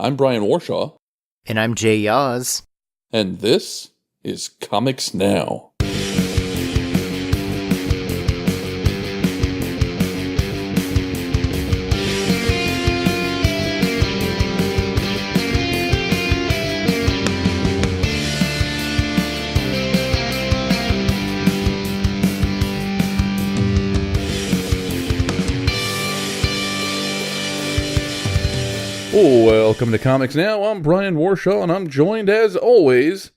I'm Brian Warshaw. And I'm Jay Yaz. And this is Comics Now. Welcome to Comics Now. I'm Brian Warshaw, and I'm joined, as always,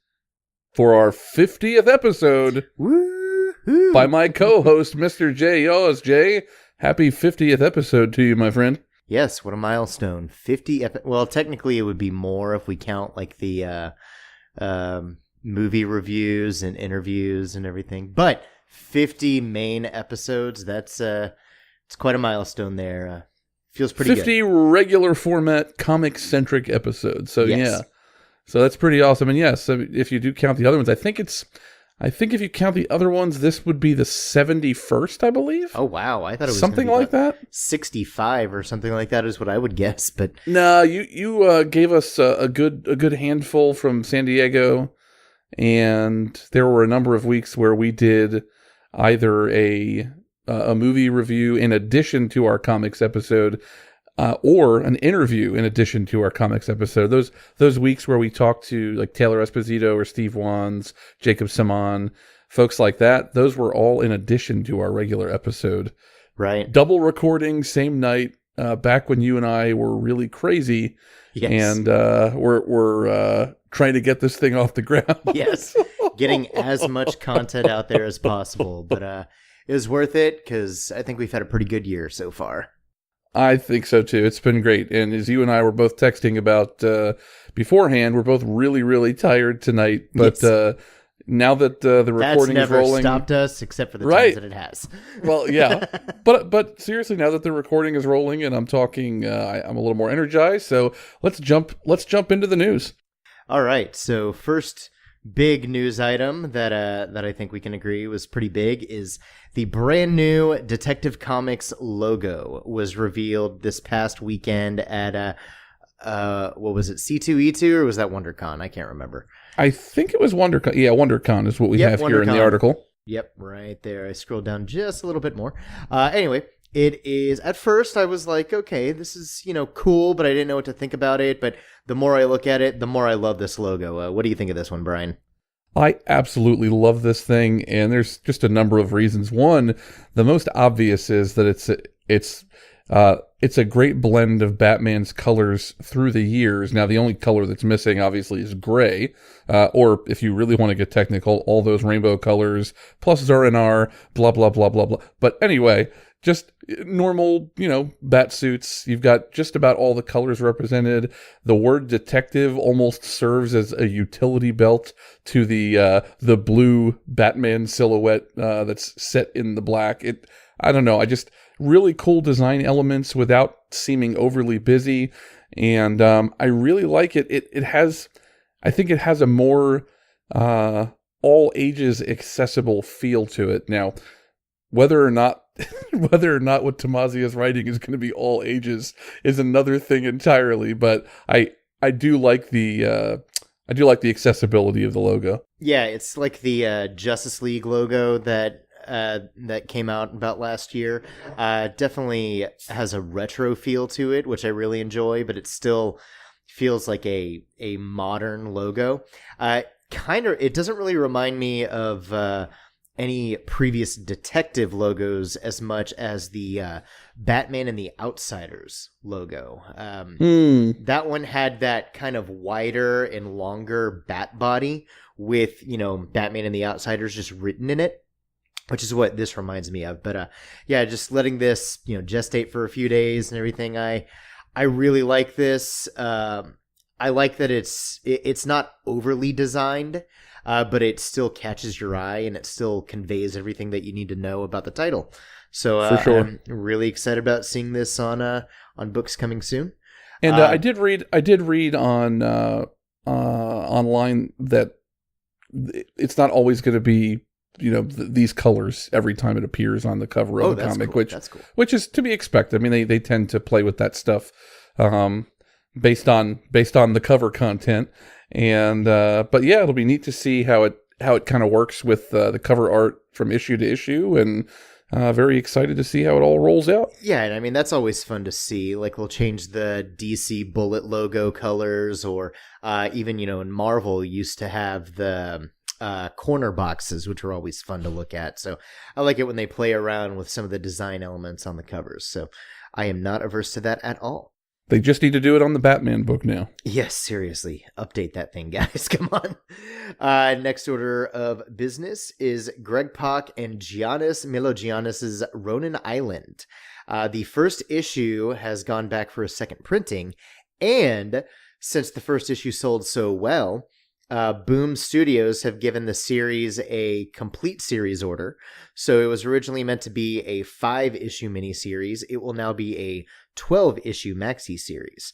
for our 50th episode Woo-hoo. by my co-host, Mr. Jay Yaz. Jay, happy 50th episode to you, my friend. Yes, what a milestone. 50 well, technically it would be more if we count like the movie reviews and interviews and everything. But 50 main episodes, that's it's quite a milestone there. Feels pretty 50 good. regular format, comic-centric episodes. So, Yes. yeah. So that's pretty awesome. And yes, if you do count the other ones, I think if you count the other ones, this would be the 71st, I believe. Oh, wow. I thought it was something gonna be like that. 65 or something like that is what I would guess. But No, you gave us a good handful from San Diego, and there were a number of weeks where we did either a movie review in addition to our comics episode, or an interview in addition to our comics episode. Those weeks where we talked to like Taylor Esposito or Steve Wands, Jacob Simon, folks like that, those were all in addition to our regular episode. right. Double recording, same night, back when you and I were really crazy. Yes. And we're trying to get this thing off the ground. Yes. Getting as much content out there as possible. But it was worth it because I think we've had a pretty good year so far. I think so too. It's been great. And as you and I were both texting about beforehand, we're both really, really tired tonight. But Yes. Now that the recording That's never is rolling, stopped us except for the Right. times that it has. well, yeah. But seriously, now that the recording is rolling and I'm talking, I'm a little more energized. So let's jump into the news. All right. So first big news item that I think we can agree was pretty big is the brand new Detective Comics logo was revealed this past weekend at what was it, C2E2, or was that WonderCon? I can't remember. I think it was WonderCon. Yeah, WonderCon is what we Yep, have here in the WonderCon. article. Yep, right there. I scrolled down just a little bit more. Anyway, it is, at first I was like, okay, this is, cool, but I didn't know what to think about it. But the more I look at it, the more I love this logo. What do you think of this one, Brian? I absolutely love this thing, and there's just a number of reasons. One, the most obvious is that it's a great blend of Batman's colors through the years. Now, the only color that's missing, obviously, is gray, or if you really want to get technical, all those rainbow colors, plus R&R, blah, blah, blah, blah, blah. But anyway, just normal, bat suits. You've got just about all the colors represented. The word detective almost serves as a utility belt to the blue Batman silhouette that's set in the black. I don't know. Really cool design elements without seeming overly busy, and I really like it. I think it has a more all ages accessible feel to it. Now, whether or not what Tomasia's writing is going to be all ages is another thing entirely. But I do like the accessibility of the logo. Yeah, it's like the Justice League logo that came out about last year. Definitely has a retro feel to it, which I really enjoy, but it still feels like a modern logo. It doesn't really remind me of any previous detective logos as much as the Batman and the Outsiders logo. That one had that kind of wider and longer bat body with, Batman and the Outsiders just written in it, which is what this reminds me of. But yeah, just letting this, gestate for a few days and everything. I really like this. I like that it's not overly designed, but it still catches your eye and it still conveys everything that you need to know about the title. So For sure. I'm really excited about seeing this on books coming soon. And I did read on online that it's not always going to be these colors every time it appears on the cover of the comic, cool. which is to be expected. I mean, they tend to play with that stuff. based on the cover content. And but yeah, it'll be neat to see how it kind of works with the cover art from issue to issue, and very excited to see how it all rolls out. Yeah, and I mean, that's always fun to see. Like, they'll change the DC Bullet logo colors, or even, in Marvel used to have the corner boxes, which are always fun to look at. So I like it when they play around with some of the design elements on the covers. So I am not averse to that at all. They just need to do it on the Batman book now. Yes, seriously. Update that thing, guys. Come on. Next order of business is Greg Pak and Giannis Milogiannis' Ronin Island. The first issue has gone back for a second printing, and since the first issue sold so well, Boom Studios have given the series a complete series order. So it was originally meant to be a 5-issue miniseries. It will now be a 12-issue maxi series.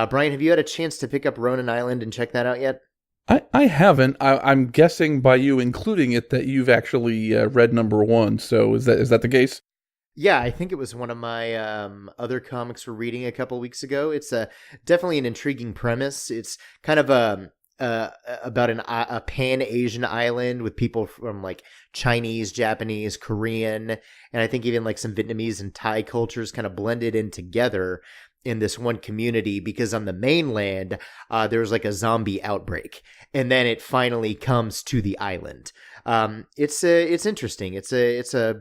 Brian, have you had a chance to pick up Ronin Island and check that out yet? I haven't. I'm guessing by you including it that you've actually read number 1. So is that the case? Yeah, I think it was one of my other comics we're reading a couple weeks ago. It's definitely an intriguing premise. It's kind of about a pan-Asian island with people from like Chinese, Japanese, Korean, and I think even like some Vietnamese and Thai cultures kind of blended in together in this one community, because on the mainland there was like a zombie outbreak, and then it finally comes to the island. It's interesting. It's a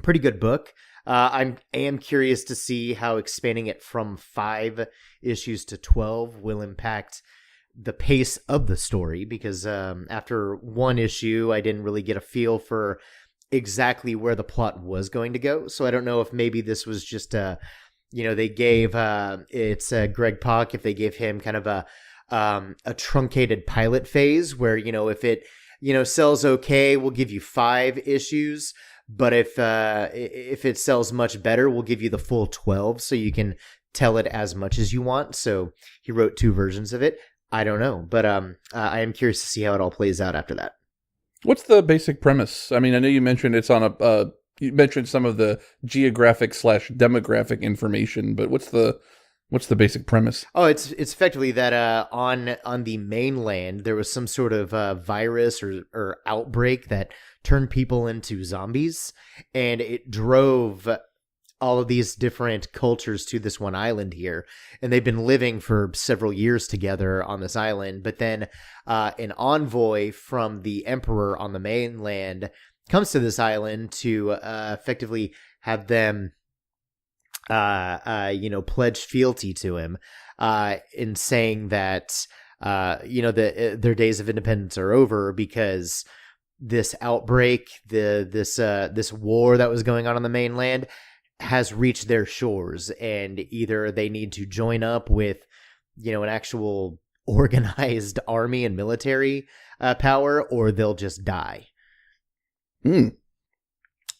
pretty good book. I am curious to see how expanding it from 5 issues to 12 will impact the pace of the story, because after 1 issue, I didn't really get a feel for exactly where the plot was going to go. So I don't know if maybe this was just they gave Greg Pak, if they gave him kind of a truncated pilot phase where, if it sells okay, we'll give you 5 issues, but if it sells much better, we'll give you the full 12 so you can tell it as much as you want. So he wrote 2 versions of it. I don't know, but I am curious to see how it all plays out after that. What's the basic premise? I mean, I know you mentioned it's on you mentioned some of the geographic/demographic information, but what's the basic premise? Oh, it's effectively that on the mainland there was some sort of virus or outbreak that turned people into zombies, and it drove all of these different cultures to this one island here, and they've been living for several years together on this island. But then an envoy from the emperor on the mainland comes to this island to effectively have them pledge fealty to him, in saying that their days of independence are over, because this outbreak, this war that was going on the mainland has reached their shores, and either they need to join up with, an actual organized army and military power, or they'll just die. Yeah,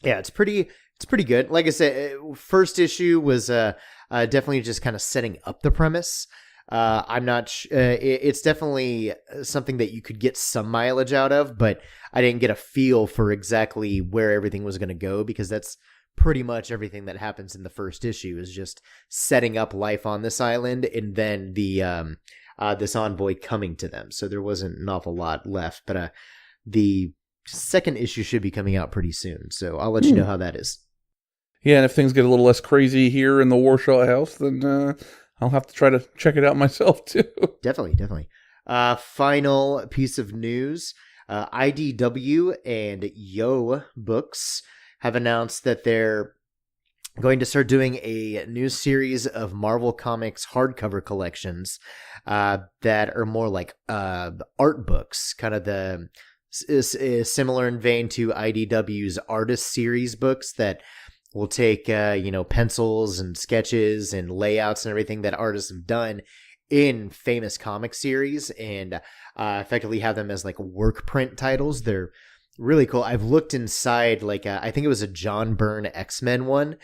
it's pretty good. Like I said, first issue was definitely just kind of setting up the premise. I'm not. It's definitely something that you could get some mileage out of, but I didn't get a feel for exactly where everything was going to go, because that's pretty much everything that happens in the first issue is just setting up life on this island, and then the this envoy coming to them. So there wasn't an awful lot left, but the second issue should be coming out pretty soon. So I'll let you know how that is. Yeah, and if things get a little less crazy here in the Warshaw house, then I'll have to try to check it out myself too. Definitely. Final piece of news. IDW and Yo Books have announced that they're going to start doing a new series of Marvel Comics hardcover collections that are more like art books, kind of the similar in vein to IDW's Artist Series books that will take pencils and sketches and layouts and everything that artists have done in famous comic series, and effectively have them as like work print titles. They're really cool. I've looked inside, like I think it was a John Byrne X-Men one.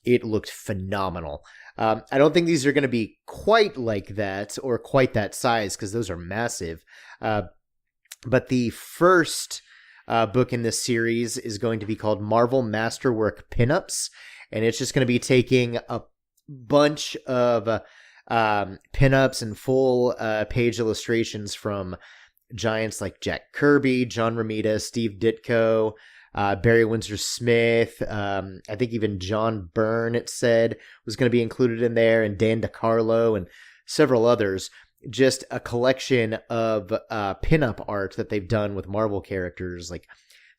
It looked phenomenal. I don't think these are going to be quite like that or quite that size, because those are massive. But the first book in this series is going to be called Marvel Masterwork Pinups, and it's just going to be taking a bunch of pinups and full page illustrations from giants like Jack Kirby, John Romita, Steve Ditko, Barry Windsor Smith. I think even John Byrne, it said, was going to be included in there, and Dan DeCarlo and several others. Just a collection of pinup art that they've done with Marvel characters like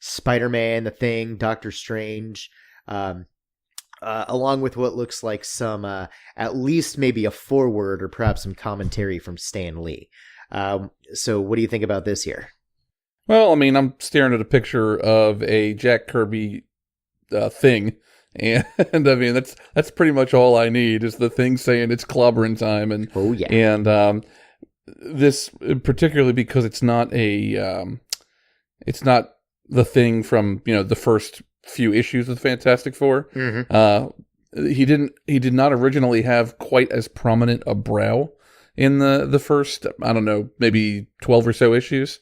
Spider-Man, The Thing, Doctor Strange, along with what looks like some, at least maybe a foreword or perhaps some commentary from Stan Lee. So what do you think about this here? Well, I mean, I'm staring at a picture of a Jack Kirby thing, and I mean that's pretty much all I need is the Thing saying it's clobbering time, and oh yeah, and this particularly because it's not the Thing from the first few issues of Fantastic Four. Mm-hmm. He did not originally have quite as prominent a brow in the first, I don't know, maybe 12 or so issues.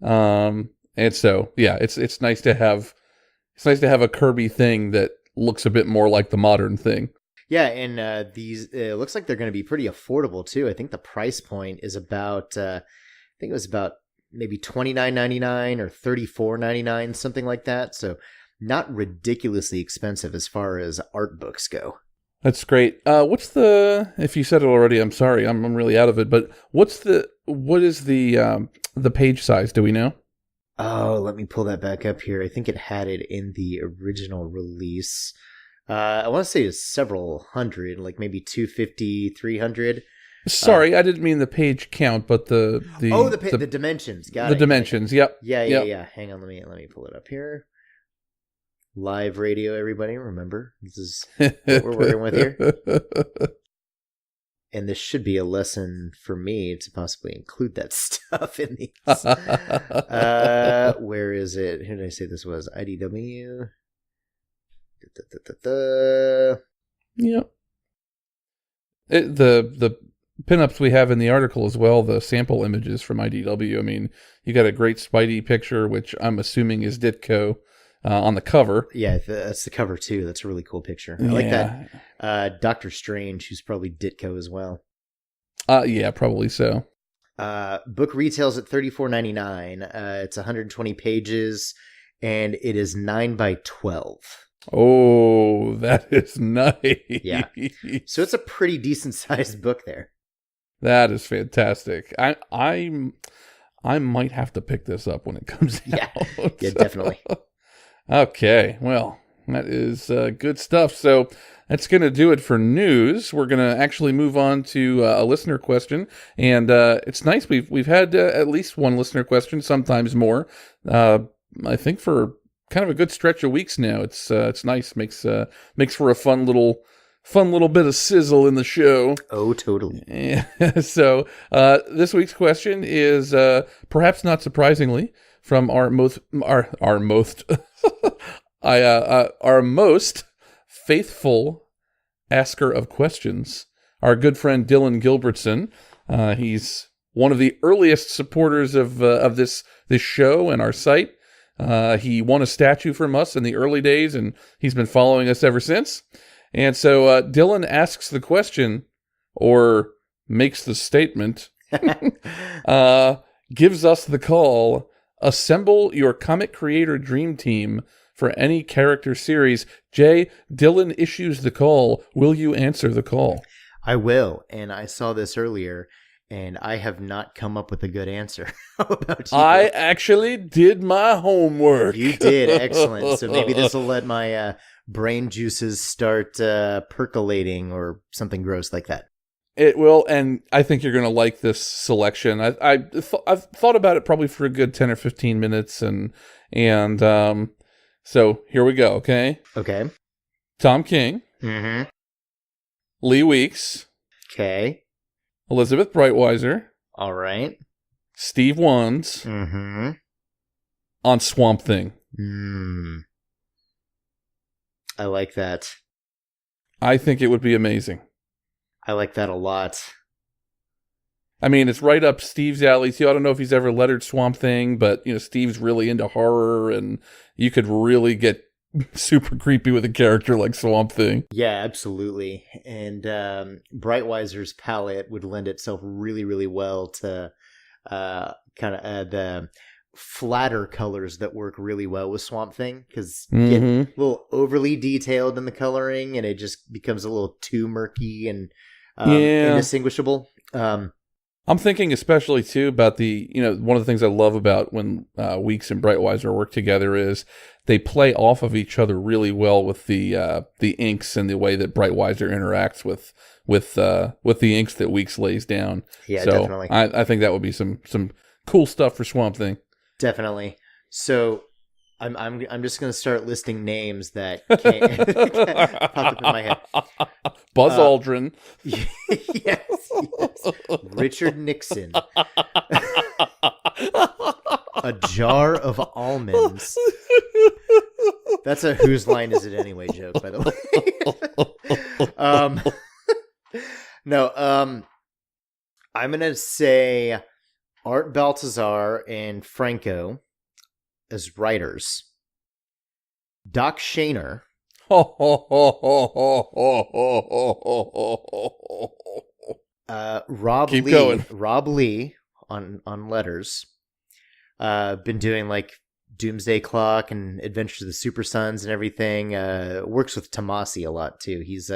And so, yeah, it's nice to have a Kirby Thing that looks a bit more like the modern Thing. Yeah, and these it looks like they're going to be pretty affordable too. I think the price point is about I think it was about maybe $29.99 or $34.99, something like that. So not ridiculously expensive as far as art books go. That's great. If you said it already, I'm sorry, I'm really out of it, but what is the page size? Do we know? Oh, let me pull that back up here. I think it had it in the original release. I want to say it's several hundred, like maybe 250, 300. Sorry, I didn't mean the page count, but the dimensions. Got the it. dimensions. Yep. Yeah. Hang on, let me pull it up here. Live radio, everybody. Remember, this is what we're working with here. And this should be a lesson for me to possibly include that stuff in these. Where is it? Who did I say this was? IDW. Yep. The pinups we have in the article as well, the sample images from IDW. I mean, you got a great Spidey picture, which I'm assuming is Ditko on the cover. Yeah, that's the cover too. That's a really cool picture. I like that. Doctor Strange, who's probably Ditko as well. Yeah, probably so. Book retails at $34.99. It's 120 pages, and it is 9 by 12. Oh, that is nice. Yeah. So it's a pretty decent sized book there. That is fantastic. I might have to pick this up when it comes out. Yeah, definitely. Okay, well, that is good stuff. So that's going to do it for news. We're going to actually move on to a listener question, and it's nice. We've had at least one listener question, sometimes more. I think for kind of a good stretch of weeks now. It's nice. Makes for a fun little bit of sizzle in the show. Oh, totally. So this week's question is perhaps not surprisingly from our most faithful asker of questions, our good friend Dylan Gilbertson. He's one of the earliest supporters of this show and our site. He won a statue from us in the early days, and he's been following us ever since. And so Dylan asks the question, or makes the statement, gives us the call: assemble your comic creator dream team for any character series. Jay, Dylan issues the call. Will you answer the call? I will, and I saw this earlier, and I have not come up with a good answer. How about you? I actually did my homework. You did. Excellent. So maybe this will let my brain juices start percolating or something gross like that. It will, and I think you're going to like this selection. I've thought about it probably for a good 10 or 15 minutes, and so here we go, okay? Okay. Tom King. Mm-hmm. Lee Weeks. Okay. Elizabeth Breitweiser. All right. Steve Wands. Mm-hmm. On Swamp Thing. I like that. I think it would be amazing. I like that a lot. I mean, it's right up Steve's alley too. I don't know if he's ever lettered Swamp Thing, but Steve's really into horror, and you could really get super creepy with a character like Swamp Thing. Yeah, absolutely. And Brightweiser's palette would lend itself really, really well to kind of the flatter colors that work really well with Swamp Thing, because get a little overly detailed in the coloring and it just becomes a little too murky and indistinguishable. I'm thinking especially too about one of the things I love about when Weeks and Brightweiser work together is they play off of each other really well with the inks and the way that Brightweiser interacts with the inks that Weeks lays down. Yeah, so definitely. I think that would be some cool stuff for Swamp Thing. Definitely. So I'm just gonna start listing names that popped up in my head. Buzz Aldrin. Yes. Richard Nixon. A jar of almonds. That's a Whose Line Is It Anyway joke, by the way. I'm gonna say Art Baltazar and Franco as writers. Doc Shaner. Rob Keep Lee. going. Rob Lee on letters. Been doing like Doomsday Clock and Adventures of the Super Sons and everything. Works with Tomasi a lot too. He's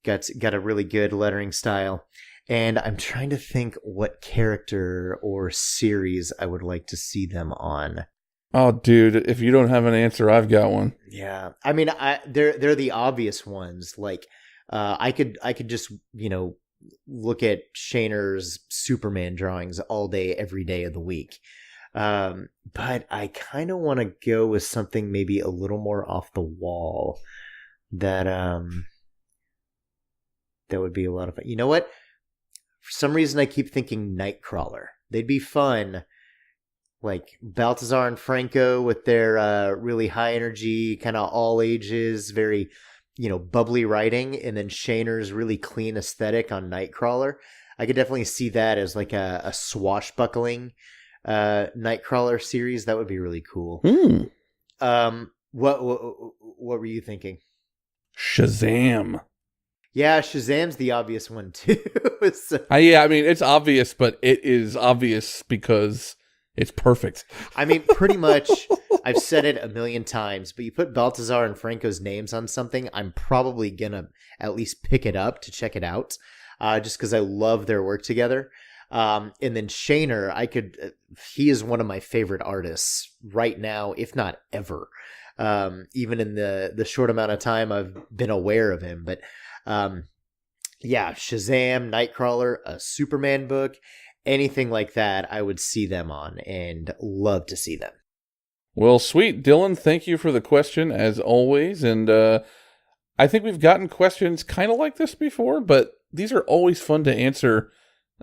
got a really good lettering style. And I'm trying to think what character or series I would like to see them on. Oh, dude! If you don't have an answer, I've got one. Yeah, I mean, they're the obvious ones. Like, I could just look at Shaner's Superman drawings all day, every day of the week. But I kind of want to go with something maybe a little more off the wall. That would be a lot of fun. You know what? For some reason, I keep thinking Nightcrawler. They'd be fun. Like Baltazar and Franco with their really high energy, kind of all ages, very, bubbly writing. And then Shaner's really clean aesthetic on Nightcrawler. I could definitely see that as like a swashbuckling Nightcrawler series. That would be really cool. What were you thinking? Shazam. Yeah, Shazam's the obvious one too. So, I mean, it's obvious, but it is obvious because it's perfect. I mean, pretty much, I've said it a million times, but you put Baltazar and Franco's names on something, I'm probably gonna at least pick it up to check it out, just because I love their work together. And then Shaner, he is one of my favorite artists right now, if not ever. Even in the short amount of time I've been aware of him, but. Yeah, Shazam, Nightcrawler, a Superman book, anything like that, I would see them on and love to see them. Well, sweet. Dylan, thank you for the question, as always. And I think we've gotten questions kind of like this before, but these are always fun to answer.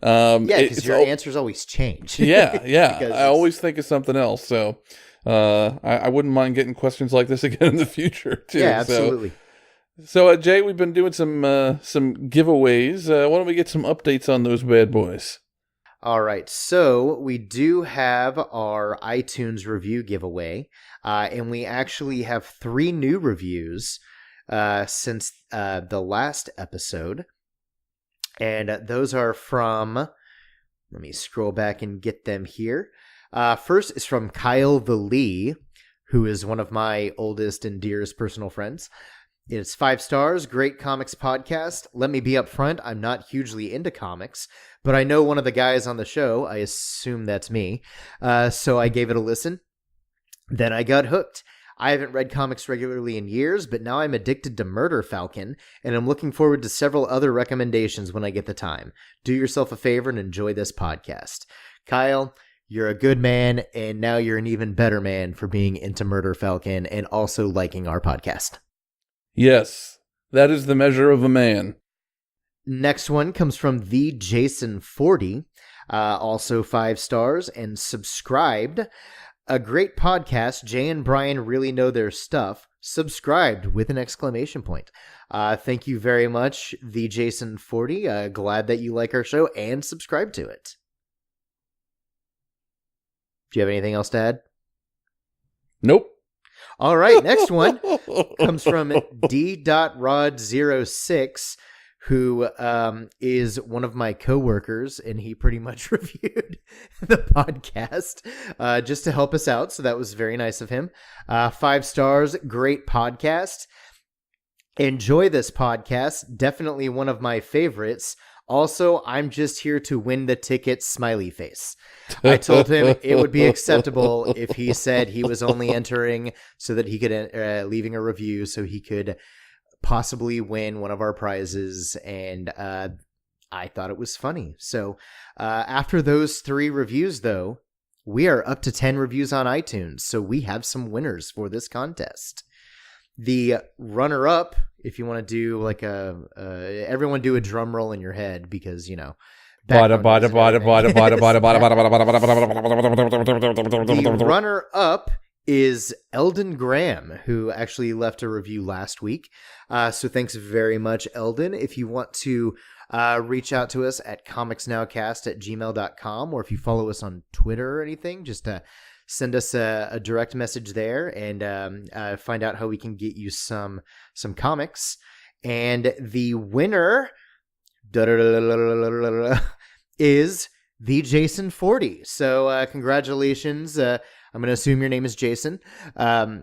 Because your answers always change. Yeah. I always think of something else. So I wouldn't mind getting questions like this again in the future, too. Yeah, absolutely. So, Jay, we've been doing some giveaways. Why don't we get some updates on those bad boys? All right. So we do have our iTunes review giveaway, and we actually have 3 new reviews since the last episode. And those are from, let me scroll back and get them here. First is from Kyle the Lee, who is one of my oldest and dearest personal friends. It's 5 stars, great comics podcast. Let me be upfront, I'm not hugely into comics, but I know one of the guys on the show. I assume that's me. So I gave it a listen. Then I got hooked. I haven't read comics regularly in years, but now I'm addicted to Murder Falcon, and I'm looking forward to several other recommendations when I get the time. Do yourself a favor and enjoy this podcast. Kyle, you're a good man, and now you're an even better man for being into Murder Falcon and also liking our podcast. Yes, that is the measure of a man. Next one comes from the Jason40, also 5 stars, and subscribed. A great podcast. Jay and Brian really know their stuff. Subscribed with an exclamation point. Thank you very much, the Jason40. Glad that you like our show and subscribe to it. Do you have anything else to add? Nope. All right, next one comes from D.Rod06, who is one of my coworkers, and he pretty much reviewed the podcast just to help us out. So that was very nice of him. 5 stars, great podcast. Enjoy this podcast. Definitely one of my favorites. Also, I'm just here to win the ticket, smiley face. I told him it would be acceptable if he said he was only entering so that he could, leaving a review so he could possibly win one of our prizes. And I thought it was funny. So after those 3 reviews, though, we are up to 10 reviews on iTunes. So we have some winners for this contest. The runner-up, if you want to do like everyone do a drum roll in your head because, you know. The runner-up is Eldon Graham, who actually left a review last week. So thanks very much, Eldon. If you want to reach out to us at comicsnowcast@gmail.com, or if you follow us on Twitter or anything, just send us a direct message there and find out how we can get you some comics. And the winner is the Jason 40. So congratulations. I'm going to assume your name is Jason.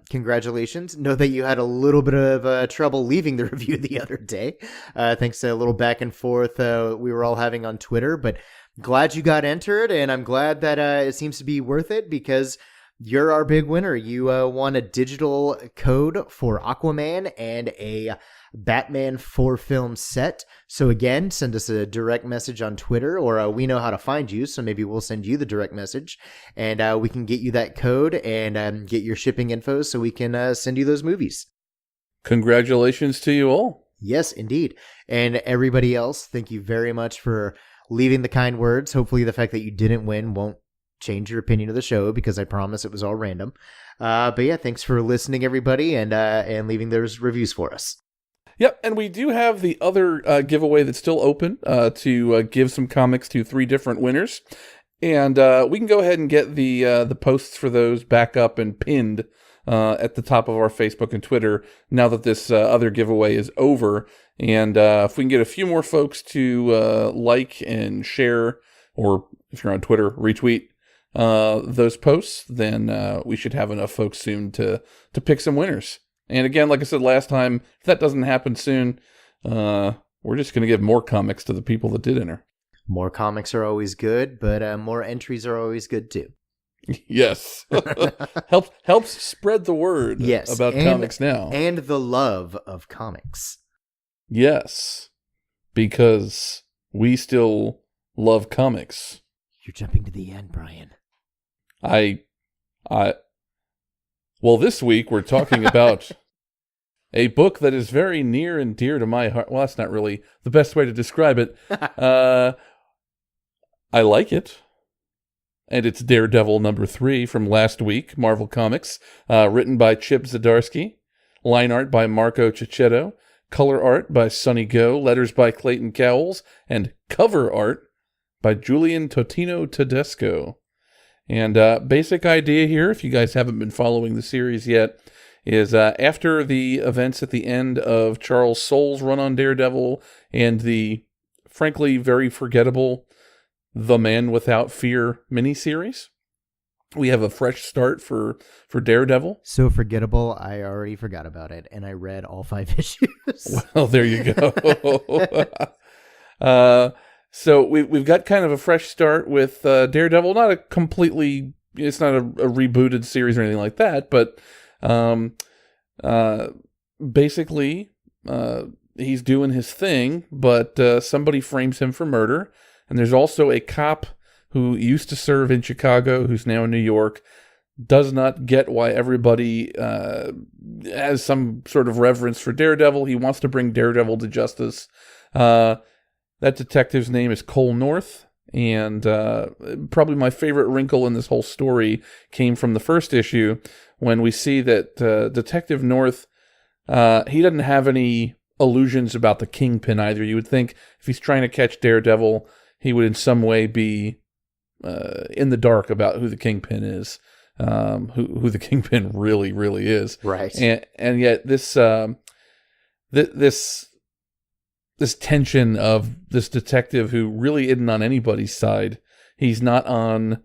Congratulations. Know that you had a little bit of trouble leaving the review the other day. Thanks to a little back and forth we were all having on Twitter, but glad you got entered, and I'm glad that it seems to be worth it because you're our big winner. You won a digital code for Aquaman and a Batman 4-film set. So again, send us a direct message on Twitter, or we know how to find you, so maybe we'll send you the direct message, and we can get you that code and get your shipping info so we can send you those movies. Congratulations to you all. Yes, indeed. And everybody else, thank you very much for leaving the kind words. Hopefully the fact that you didn't win won't change your opinion of the show, because I promise it was all random. But yeah, thanks for listening, everybody, and leaving those reviews for us. Yep, and we do have the other giveaway that's still open to give some comics to 3 different winners. And we can go ahead and get the posts for those back up and pinned at the top of our Facebook and Twitter now that this other giveaway is over. And if we can get a few more folks to like and share, or if you're on Twitter, retweet those posts, then we should have enough folks soon to pick some winners. And again, like I said last time, if that doesn't happen soon, we're just going to give more comics to the people that did enter. More comics are always good, but more entries are always good too. Yes. helps spread the word about Comics Now. And the love of comics. Yes. Because we still love comics. You're jumping to the end, Brian. Well, this week we're talking about a book that is very near and dear to my heart. Well, that's not really the best way to describe it. I like it. And it's Daredevil #3 from last week, Marvel Comics, written by Chip Zdarsky, line art by Marco Cicchetto, color art by Sonny Go, letters by Clayton Cowles, and cover art by Julian Totino Tedesco. And basic idea here, if you guys haven't been following the series yet, is after the events at the end of Charles Soule's run on Daredevil and the, frankly, very forgettable The Man Without Fear miniseries, we have a fresh start for Daredevil. So forgettable, I already forgot about it, and I read all 5 issues. Well, there you go. So we've got kind of a fresh start with Daredevil. Not a completely, it's not a rebooted series or anything like that, but basically he's doing his thing, but somebody frames him for murder. And there's also a cop who used to serve in Chicago, who's now in New York, does not get why everybody has some sort of reverence for Daredevil. He wants to bring Daredevil to justice. That detective's name is Cole North, and probably my favorite wrinkle in this whole story came from the first issue, when we see that Detective North, he doesn't have any illusions about the Kingpin either. You would think if he's trying to catch Daredevil, he would in some way be in the dark about who the Kingpin is. who the Kingpin really, really is. Right. And yet this tension of this detective who really isn't on anybody's side. He's not on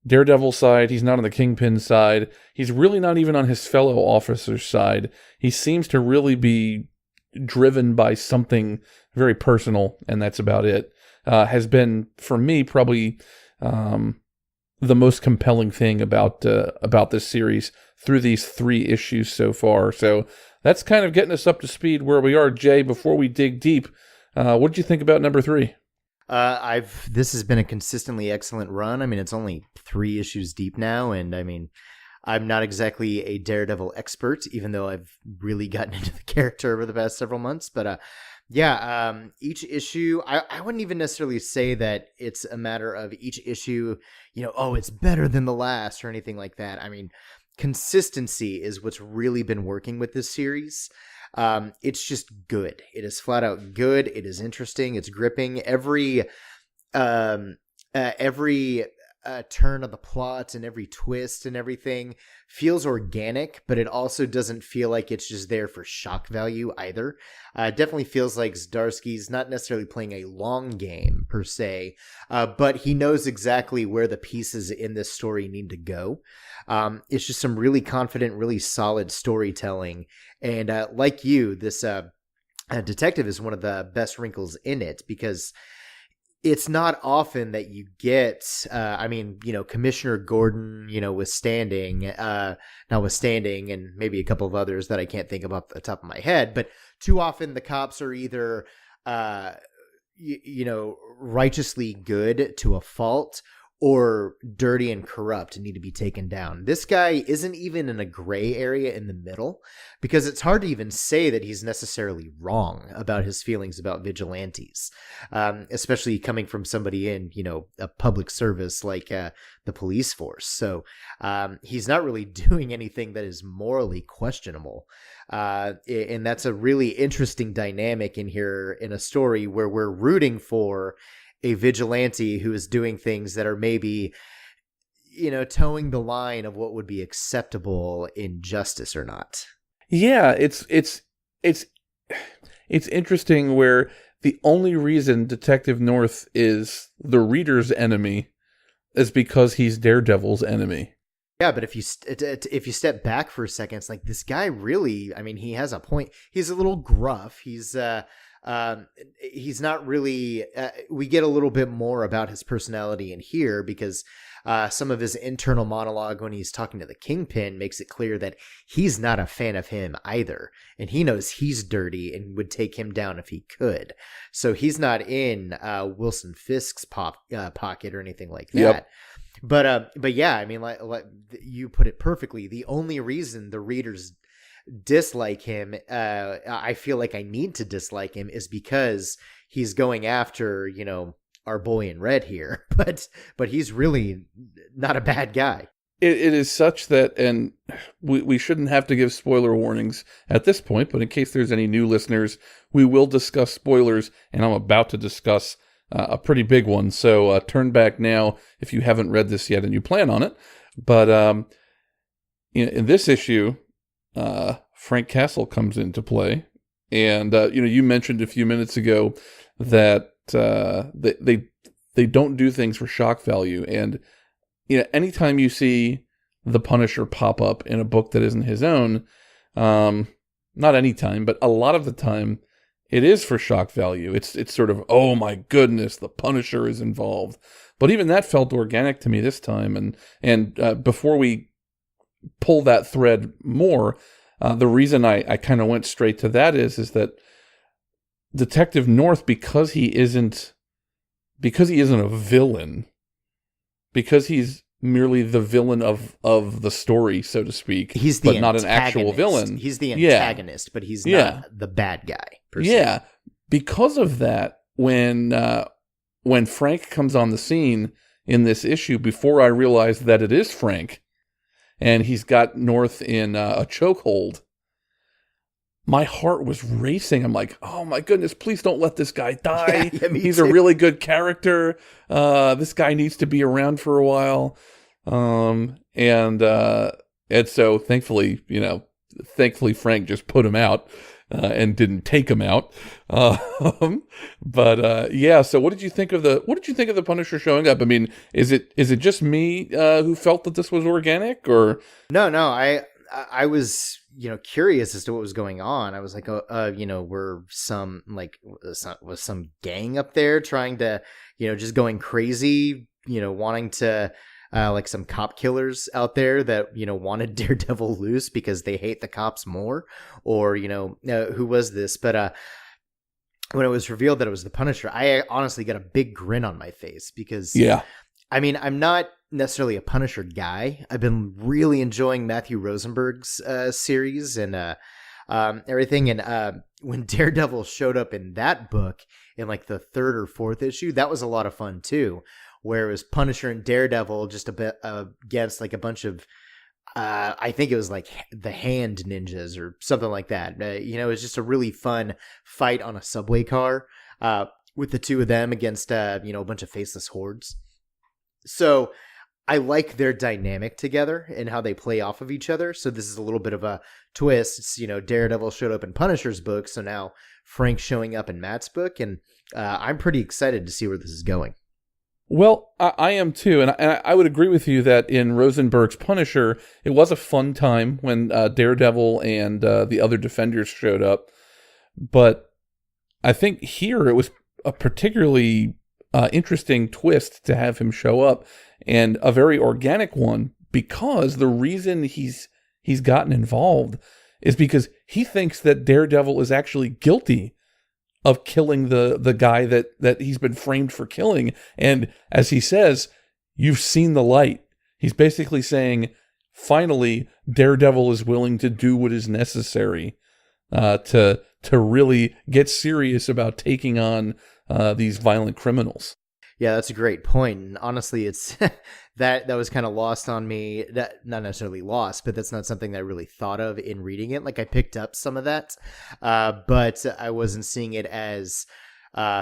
Daredevil's side. He's not on the Kingpin's side. He's really not even on his fellow officer's side. He seems to really be driven by something very personal, and that's about it. Has been, for me, probably the most compelling thing about this series through these 3 issues so far. So that's kind of getting us up to speed where we are. Jay, before we dig deep, what did you think about number 3? This has been a consistently excellent run. I mean, it's only 3 issues deep now, and I mean, I'm not exactly a Daredevil expert, even though I've really gotten into the character over the past several months. But each issue, I wouldn't even necessarily say that it's a matter of each issue, it's better than the last or anything like that. I mean, consistency is what's really been working with this series. It's just good. It is flat out good. It is interesting. It's gripping. Every turn of the plot and every twist and everything feels organic, but it also doesn't feel like it's just there for shock value either. It definitely feels like Zdarsky's not necessarily playing a long game per se, but he knows exactly where the pieces in this story need to go. It's just some really confident, really solid storytelling. And like you, this detective is one of the best wrinkles in it, because it's not often that you get, Commissioner Gordon, notwithstanding, and maybe a couple of others that I can't think of off the top of my head, but too often the cops are either, righteously good to a fault, or dirty and corrupt and need to be taken down. This guy isn't even in a gray area in the middle, because it's hard to even say that he's necessarily wrong about his feelings about vigilantes, especially coming from somebody in, a public service like the police force. So he's not really doing anything that is morally questionable. And that's a really interesting dynamic in here in a story where we're rooting for a vigilante who is doing things that are maybe, towing the line of what would be acceptable in justice or not. Yeah, it's interesting where the only reason Detective North is the reader's enemy is because he's Daredevil's enemy. Yeah, but if you step back for a second, it's like, this guy really, I mean, he has a point. He's a little gruff. He's not really, we get a little bit more about his personality in here, because some of his internal monologue when he's talking to the Kingpin makes it clear that he's not a fan of him either. And he knows he's dirty and would take him down if he could. So he's not in Wilson Fisk's pocket or anything like that. Yep. But yeah, I mean, like you put it perfectly. The only reason the readers dislike him, I feel like I need to dislike him, is because he's going after, our boy in red here, but he's really not a bad guy. It is such that, and we shouldn't have to give spoiler warnings at this point, but in case there's any new listeners, we will discuss spoilers, and I'm about to discuss a pretty big one. So turn back now if you haven't read this yet and you plan on it. But in this issue, Frank Castle comes into play, and you mentioned a few minutes ago that they don't do things for shock value, and anytime you see the Punisher pop up in a book that isn't his own, not any time, but a lot of the time, it is for shock value. It's sort of, oh my goodness, the Punisher is involved. But even that felt organic to me this time, and before we pull that thread more. The reason I kind of went straight to that is that Detective North, because he isn't a villain, because he's merely the villain of the story, so to speak, he's but not an actual villain. He's the antagonist, but he's not the bad guy. Per se. Yeah, because of that, when Frank comes on the scene in this issue, before I realized that it is Frank, and he's got North in a chokehold, my heart was racing. I'm like, oh my goodness, please don't let this guy die. Yeah, he's a really good character. This guy needs to be around for a while. And so thankfully Frank just put him out and didn't take him out. Yeah. So what did you think of the Punisher showing up? I mean, is it just me who felt that this was organic, or No, I was, curious as to what was going on. I was like, were was some gang up there trying to, just going crazy, wanting to, like some cop killers out there that, wanted Daredevil loose because they hate the cops more, or, who was this? But, when it was revealed that it was the Punisher, I honestly got a big grin on my face because, yeah, I mean, I'm not necessarily a Punisher guy. I've been really enjoying Matthew Rosenberg's series and everything. And when Daredevil showed up in that book in like the third or fourth issue, that was a lot of fun too. Where it was Punisher and Daredevil just a bit against like a bunch of, I think it was like the Hand Ninjas or something like that. It was just a really fun fight on a subway car with the two of them against, a bunch of faceless hordes. So I like their dynamic together and how they play off of each other. So this is a little bit of a twist. It's, Daredevil showed up in Punisher's book, so now Frank's showing up in Matt's book, and I'm pretty excited to see where this is going. Well, I am too, and I would agree with you that in Rosenberg's Punisher, it was a fun time when Daredevil and the other Defenders showed up, but I think here it was a particularly interesting twist to have him show up, and a very organic one, because the reason he's gotten involved is because he thinks that Daredevil is actually guilty of killing the guy that he's been framed for killing. And as he says, you've seen the light. He's basically saying, finally, Daredevil is willing to do what is necessary to really get serious about taking on these violent criminals. Yeah, that's a great point. And honestly, it's that was kind of lost on me. That not necessarily lost, but that's not something that I really thought of in reading it. Like I picked up some of that, but I wasn't seeing it as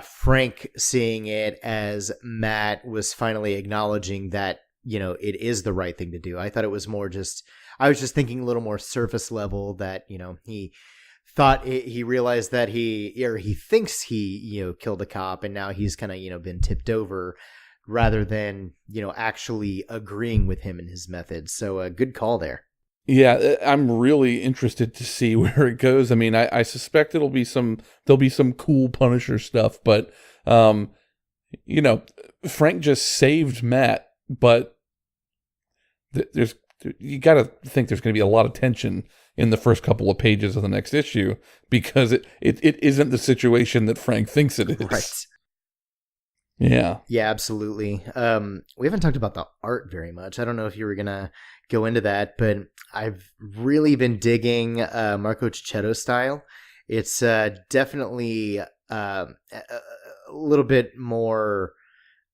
Frank seeing it as Matt was finally acknowledging that, it is the right thing to do. I thought it was more just, I was just thinking a little more surface level that, he thought he realized that he thinks he killed a cop, and now he's kind of been tipped over rather than actually agreeing with him and his methods. So a good call there. Yeah, I'm really interested to see where it goes. I mean, I suspect there'll be some cool Punisher stuff, but Frank just saved Matt, but you got to think there's going to be a lot of tension in the first couple of pages of the next issue, because it isn't the situation that Frank thinks it is. Right. Yeah. Yeah, absolutely. We haven't talked about the art very much. I don't know if you were going to go into that, but I've really been digging Marco Cicchetto's style. It's definitely a little bit more,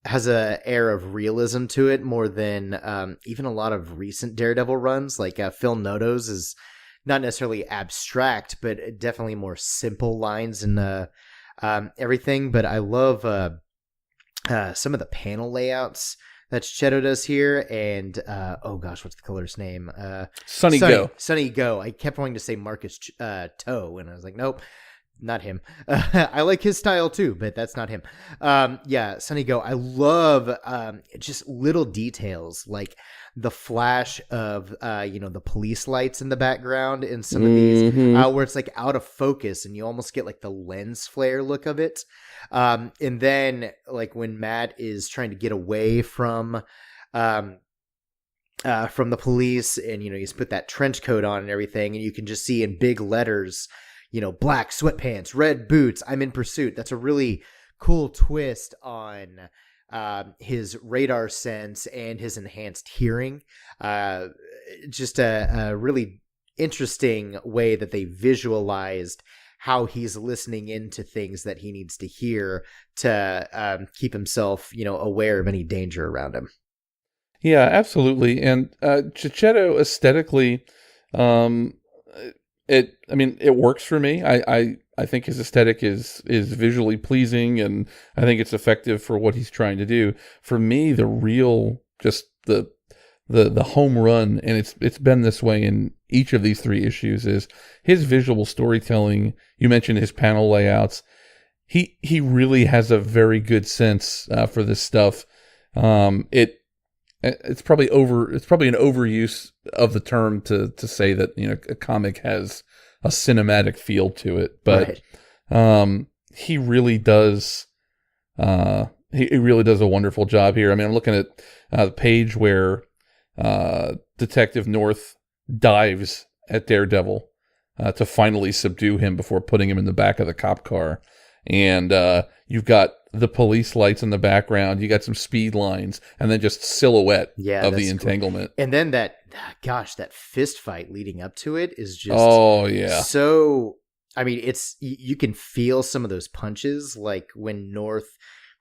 has a air of realism to it more than even a lot of recent Daredevil runs. Like Phil Noto's is not necessarily abstract, but definitely more simple lines and everything. But I love some of the panel layouts that Cicchetto does here. And oh gosh, what's the color's name? Sunny Go. Sunny Go. I kept wanting to say Marcus Toe, and I was like, nope. Not him. I like his style too, but that's not him. Yeah, Sunny Go. I love just little details like the flash of the police lights in the background in some of these where it's like out of focus and you almost get like the lens flare look of it. And then like when Matt is trying to get away from the police, and he's put that trench coat on and everything, and you can just see in big letters, black sweatpants, red boots, I'm in pursuit. That's a really cool twist on his radar sense and his enhanced hearing. Just a really interesting way that they visualized how he's listening into things that he needs to hear to keep himself, aware of any danger around him. Yeah, absolutely. And Cicchetto aesthetically, it works for me. I think his aesthetic is visually pleasing, and I think it's effective for what he's trying to do. For me, the the home run, and it's been this way in each of these 3 issues, is his visual storytelling. You mentioned his panel layouts. He really has a very good sense for this stuff. It's probably an overuse of the term to say that, you know, a comic has a cinematic feel to it, but he really does. He really does a wonderful job here. I mean, I'm looking at the page where Detective North dives at Daredevil to finally subdue him before putting him in the back of the cop car. And you've got the police lights in the background. You got some speed lines, and then just silhouette of the entanglement. Cool. And then that fist fight leading up to it is just so. I mean, you can feel some of those punches, like when North,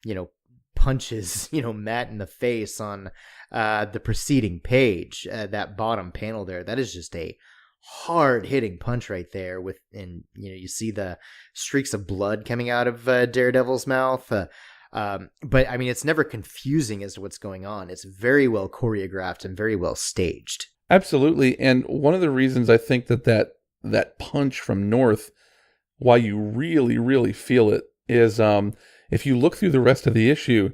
you know, punches, you know, Matt in the face on the preceding page, that bottom panel there. That is just a hard hitting punch right there and you know, you see the streaks of blood coming out of Daredevil's mouth. But I mean, it's never confusing as to what's going on. It's very well choreographed and very well staged. Absolutely. And one of the reasons I think that punch from North, why you really, really feel it, is if you look through the rest of the issue,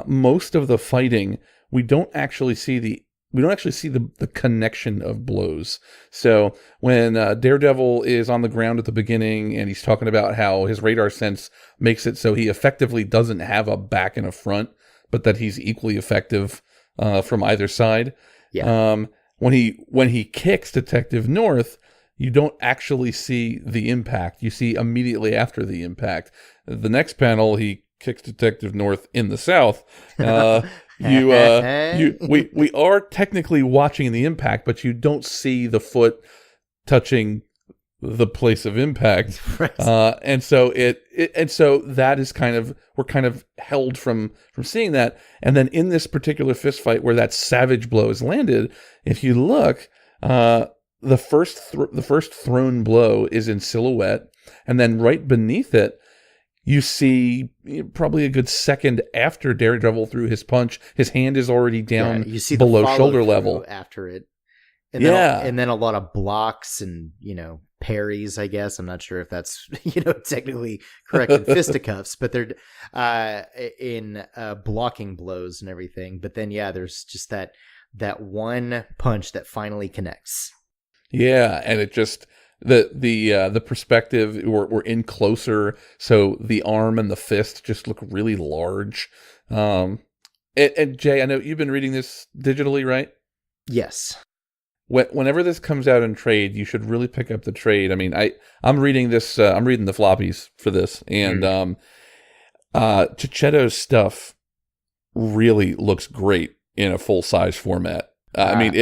most of the fighting, we don't actually see the connection of blows. So when Daredevil is on the ground at the beginning and he's talking about how his radar sense makes it so he effectively doesn't have a back and a front, but that he's equally effective from either side. Yeah. When he kicks Detective North, you don't actually see the impact. You see immediately after the impact. The next panel, he kicks Detective North in the south. We are technically watching the impact, but you don't see the foot touching the place of impact. Right. And so that is we're kind of held from seeing that. And then in this particular fist fight where that savage blow is landed, if you look, the first thrown blow is in silhouette, and then right beneath it, you see probably a good second after Daredevil threw his punch, his hand is already down you see below shoulder level after it. And then a lot of blocks and, you know, parries, I guess. I'm not sure if that's, you know, technically correct in fisticuffs, but they're in blocking blows and everything. But then, yeah, there's just that one punch that finally connects. Yeah, and it just the perspective, we're in closer, so the arm and the fist just look really large. And Jay, I know you've been reading this digitally, right? Yes. Whenever this comes out in trade, you should really pick up the trade. I mean, I'm reading this. I'm reading the floppies for this, and Chichetto's stuff really looks great in a full size format. I mean,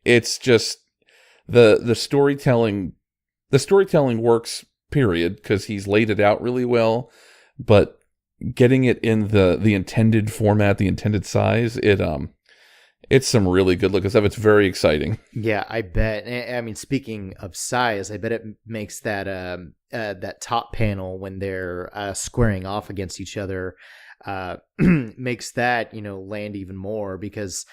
it's just the storytelling. The storytelling works, period, because he's laid it out really well. But getting it in the intended format, the intended size, it's some really good looking stuff. It's very exciting. Yeah, I bet. I mean, speaking of size, I bet it makes that that top panel when they're squaring off against each other makes that, you know, land even more because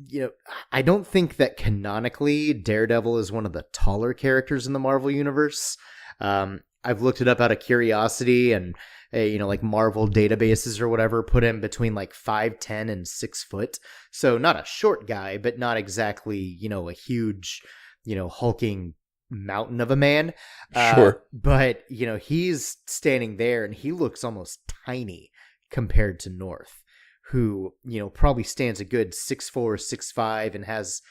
you know, I don't think that canonically Daredevil is one of the taller characters in the Marvel universe. I've looked it up out of curiosity, and you know, like Marvel databases or whatever put him between like 5'10" and 6 foot. So not a short guy, but not exactly, you know, a huge, you know, hulking mountain of a man. Sure. But, you know, he's standing there and he looks almost tiny compared to North, who, you know, probably stands a good 6'4", 6'5", and has,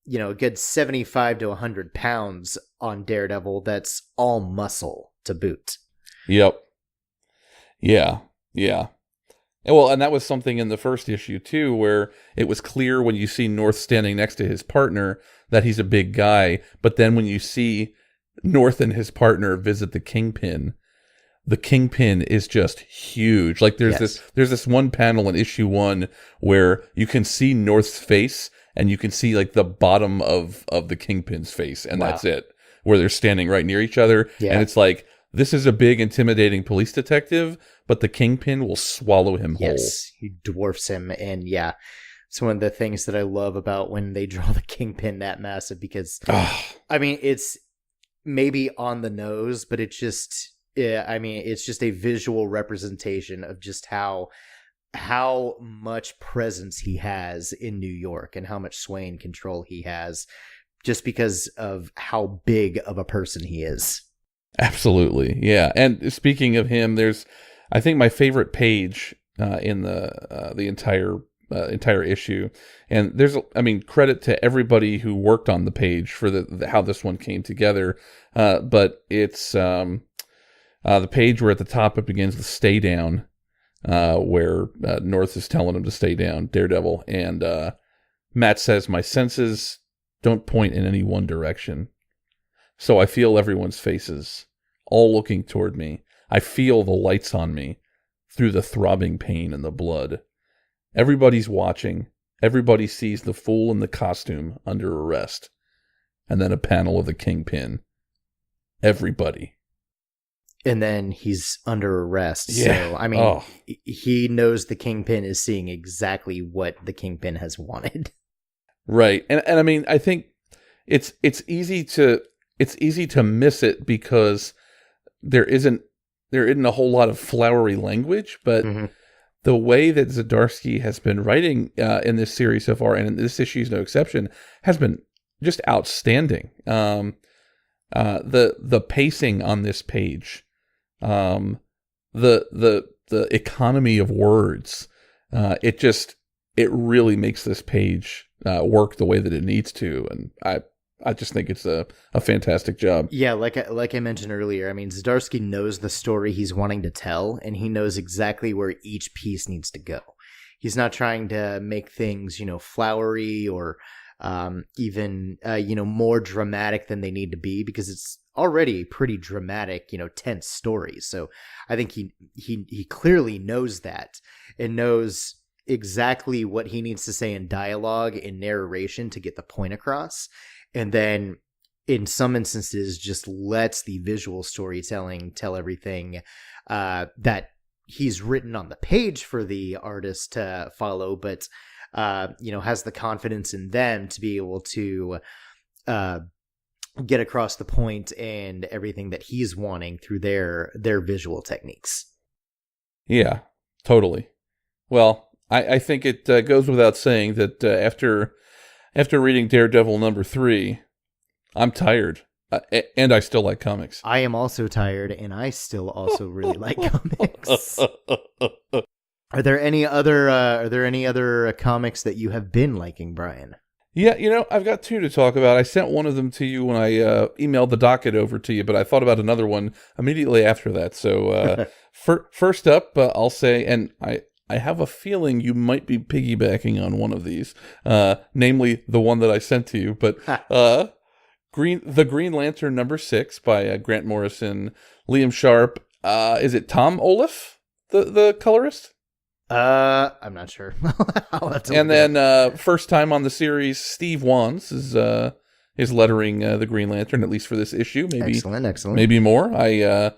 you know, a good 75 to 100 pounds on Daredevil. That's all muscle to boot. Yep. Yeah. And that was something in the first issue too, where it was clear when you see North standing next to his partner that he's a big guy. But then when you see North and his partner visit the Kingpin is just huge. Like there's this one panel in issue 1 where you can see North's face and you can see like the bottom of the Kingpin's face, and that's it, where they're standing right near each other. Yeah. And it's like, this is a big, intimidating police detective, but the Kingpin will swallow him whole. Yes, he dwarfs him, and yeah. it's one of the things that I love about when they draw the Kingpin that massive, because Oh, I mean, it's maybe on the nose, but it's just, yeah, I mean, it's just a visual representation of just how much presence he has in New York and how much sway and control he has just because of how big of a person he is. absolutely. Yeah. And speaking of him, there's, I think, my favorite page in the entire issue. And there's, I mean, credit to everybody who worked on the page for the how this one came together. But it's the page where at the top it begins with "Stay Down," where North is telling him to stay down, Daredevil, and Matt says, "My senses don't point in any one direction. So I feel everyone's faces, all looking toward me. I feel the lights on me through the throbbing pain and the blood. Everybody's watching. Everybody sees the fool in the costume under arrest." And then a panel of the Kingpin. Everybody. And then he's under arrest. Yeah. So, I mean, he knows the Kingpin is seeing exactly what the Kingpin has wanted. Right. And I mean, I think it's easy to miss it because there isn't a whole lot of flowery language, but the way that Zdarsky has been writing in this series so far, and this issue is no exception, has been just outstanding. The pacing on this page, the economy of words, it really makes this page work the way that it needs to, and I just think it's a fantastic job. Yeah, like I mentioned earlier, I mean, Zdarsky knows the story he's wanting to tell, and he knows exactly where each piece needs to go. He's not trying to make things, flowery or even, more dramatic than they need to be, because it's already a pretty dramatic, tense story. So I think he clearly knows that and knows exactly what he needs to say in dialogue and narration to get the point across. And then in some instances just lets the visual storytelling tell everything that he's written on the page for the artist to follow, but has the confidence in them to be able to get across the point and everything that he's wanting through their visual techniques. Yeah, totally. Well, I think it goes without saying that after reading Daredevil #3, I'm tired, and I still like comics. I am also tired, and I still also really like comics. Are there any other comics that you have been liking, Brian? Yeah, I've got two to talk about. I sent one of them to you when I emailed the docket over to you, but I thought about another one immediately after that. So first up, I'll say, and I have a feeling you might be piggybacking on one of these, namely the one that I sent to you. But the Green Lantern #6 by Grant Morrison, Liam Sharp. Is it Tom Olive, the colorist? I'm not sure. I'll have to And then first time on the series, Steve Wands is lettering the Green Lantern, at least for this issue. Maybe excellent. Maybe more. I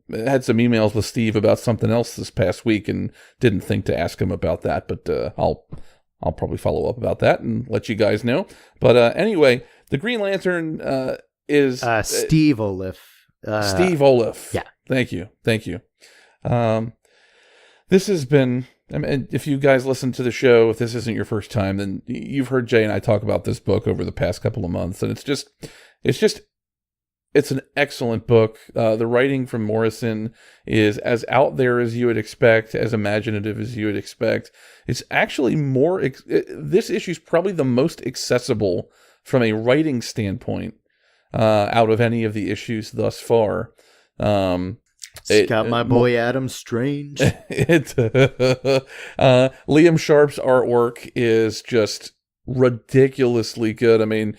had some emails with Steve about something else this past week and didn't think to ask him about that, but I'll probably follow up about that and let you guys know. But anyway, the Green Lantern is Steve Olive. Steve Olive. Yeah. Thank you. This has been, I mean, if you guys listen to the show, if this isn't your first time, then you've heard Jay and I talk about this book over the past couple of months, and it's an excellent book. The writing from Morrison is as out there as you would expect, as imaginative as you would expect. It's actually this issue is probably the most accessible from a writing standpoint out of any of the issues thus far. It's got my boy Adam Strange. Liam Sharp's artwork is just ridiculously good. I mean,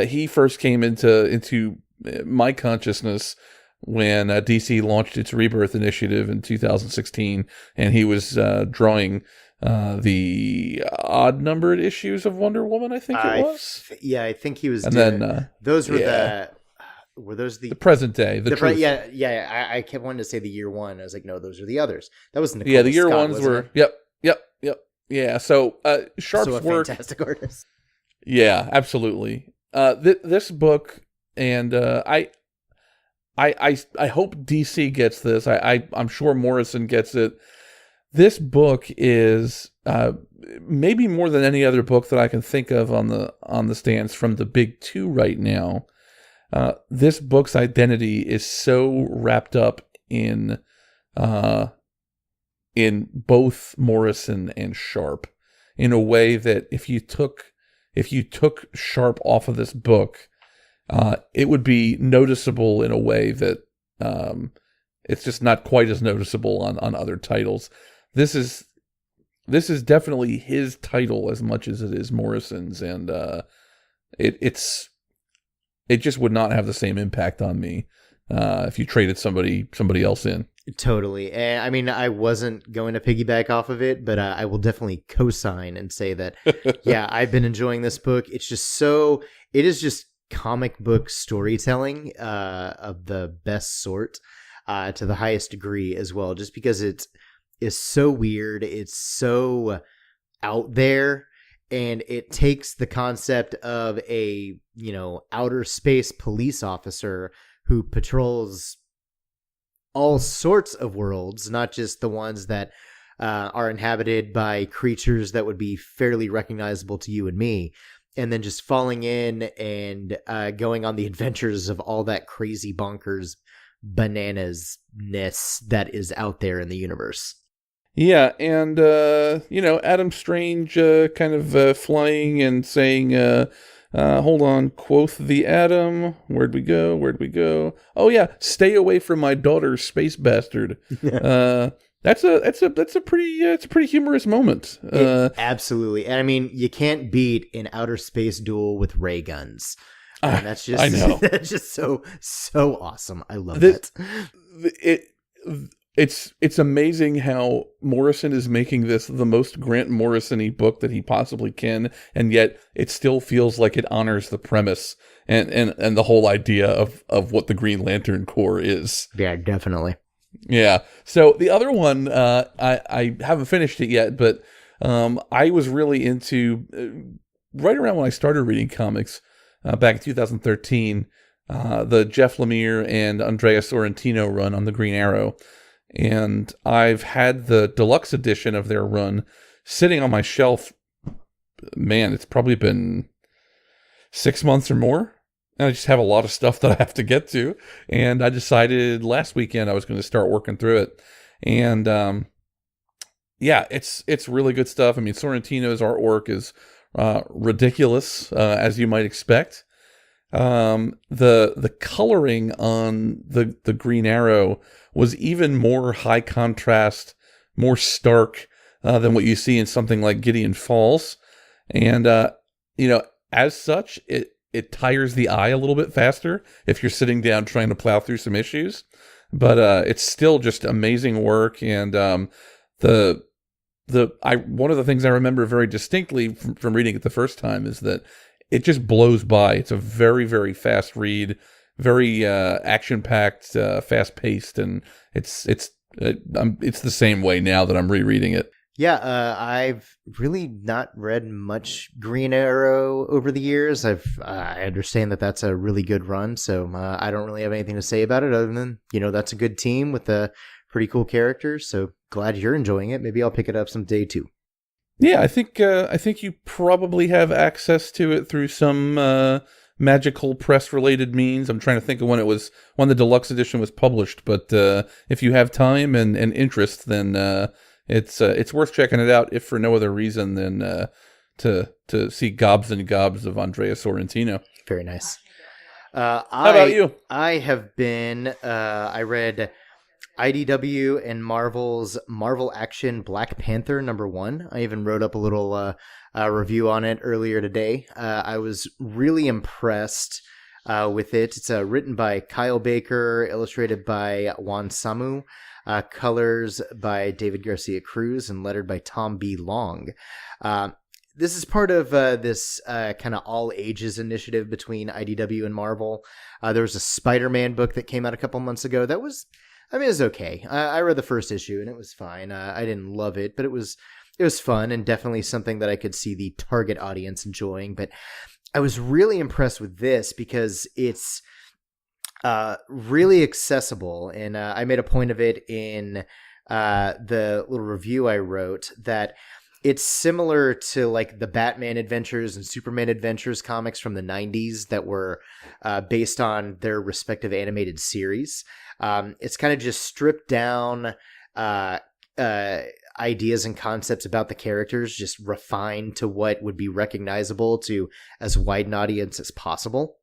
he first came into my consciousness when DC launched its Rebirth initiative in 2016, and he was drawing the odd-numbered iskews of Wonder Woman, I think it was. I think he was. And then those were were those the present day? I kept wanting to say the year one. I was like, no, those are the others. That was Nicole the year Scott, ones were. Yep. Yeah, so Also Sharp's a work. fantastic artist. Yeah, absolutely. This book, and I hope DC gets this. I'm sure Morrison gets it. This book is maybe more than any other book that I can think of on the stands from the big two right now. This book's identity is so wrapped up uh, in both Morrison and Sharp, in a way that if you took Sharp off of this book, it would be noticeable in a way that it's just not quite as noticeable on other titles. This is definitely his title as much as it is Morrison's, and it just would not have the same impact on me if you traded somebody else in. Totally. And I mean, I wasn't going to piggyback off of it, but I will definitely co-sign and say that, yeah, I've been enjoying this book. It is just comic book storytelling of the best sort to the highest degree as well, just because it is so weird. It's so out there, and it takes the concept of a, outer space police officer who patrols all sorts of worlds, not just the ones that are inhabited by creatures that would be fairly recognizable to you and me, and then just falling in and going on the adventures of all that crazy bonkers bananas-ness that is out there in the universe. Yeah, and Adam Strange kind of flying and saying, hold on, quoth the Atom. Where'd we go? Oh yeah, stay away from my daughter, space bastard. That's a pretty humorous moment. Absolutely. And I mean, you can't beat an outer space duel with ray guns. And that's just, I know. That's just so awesome. I love that. It's amazing how Morrison is making this the most Grant Morrison-y book that he possibly can, and yet it still feels like it honors the premise and the whole idea of what the Green Lantern Corps is. Yeah, definitely. Yeah. So the other one, I haven't finished it yet, but I was really into right around when I started reading comics back in 2013, the Jeff Lemire and Andrea Sorrentino run on the Green Arrow. And I've had the deluxe edition of their run sitting on my shelf. Man, it's probably been 6 months or more. And I just have a lot of stuff that I have to get to. And I decided last weekend I was going to start working through it. And yeah, it's really good stuff. I mean, Sorrentino's artwork is ridiculous, as you might expect. The coloring on the Green Arrow was even more high contrast, more stark than what you see in something like Gideon Falls. And as such, it tires the eye a little bit faster if you're sitting down trying to plow through some issues. But it's still just amazing work. And one of the things I remember very distinctly from reading it the first time is that it just blows by. It's a very, very fast read, very action-packed, fast-paced, and it's the same way now that I'm rereading it. Yeah, I've really not read much Green Arrow over the years. I understand that that's a really good run, so I don't really have anything to say about it other than, that's a good team with pretty cool characters. So glad you're enjoying it. Maybe I'll pick it up someday too. Yeah, I think you probably have access to it through some magical press-related means. I'm trying to think of when the deluxe edition was published, but if you have time and interest, then it's worth checking it out, if for no other reason than to see gobs and gobs of Andrea Sorrentino. Very nice. How about you? I have been. I read IDW and Marvel's Marvel Action Black Panther #1. I even wrote up a little review on it earlier today. I was really impressed with it. It's written by Kyle Baker, illustrated by Juan Samu, colors by David Garcia Cruz, and lettered by Tom B. Long. This is part of this kind of all ages initiative between IDW and Marvel. There was a Spider-Man book that came out a couple months ago that was, it was okay. I read the first issue and it was fine. I didn't love it, but it was it was fun and definitely something that I could see the target audience enjoying. But I was really impressed with this because it's really accessible, and I made a point of it in the little review I wrote that it's similar to like the Batman Adventures and Superman Adventures comics from the 90s that were based on their respective animated series. It's kind of just stripped down ideas and concepts about the characters, just refined to what would be recognizable to as wide an audience as possible.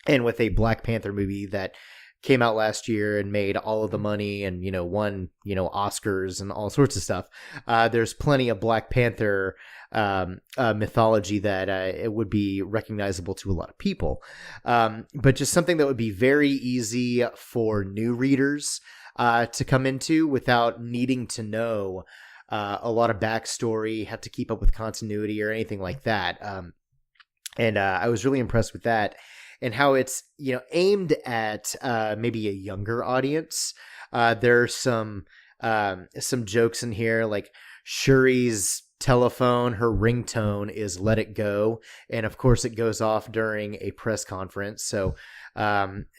And with a Black Panther movie that came out last year and made all of the money and, won, Oscars and all sorts of stuff. There's plenty of Black Panther mythology that it would be recognizable to a lot of people. But just something that would be very easy for new readers to come into without needing to know a lot of backstory, have to keep up with continuity or anything like that. And I was really impressed with that. And how it's aimed at maybe a younger audience. There's some jokes in here, like Shuri's telephone, her ringtone is "Let It Go," and of course it goes off during a press conference. So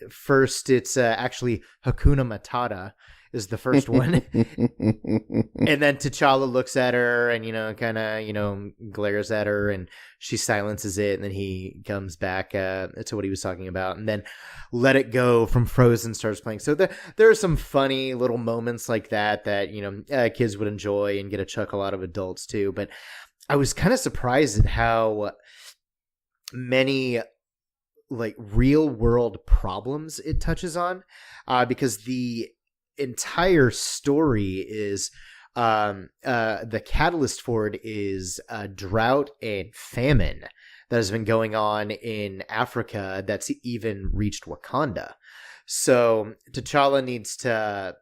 first, it's actually Hakuna Matata is the first one. And then T'Challa looks at her and, kind of, glares at her and she silences it. And then he comes back to what he was talking about. And then Let It Go from Frozen starts playing. So there are some funny little moments like that, kids would enjoy and get a chuckle out of adults too. But I was kind of surprised at how many like real world problems it touches on, because the entire story is the catalyst for it is drought and famine that has been going on in Africa that's even reached Wakanda. So T'Challa needs to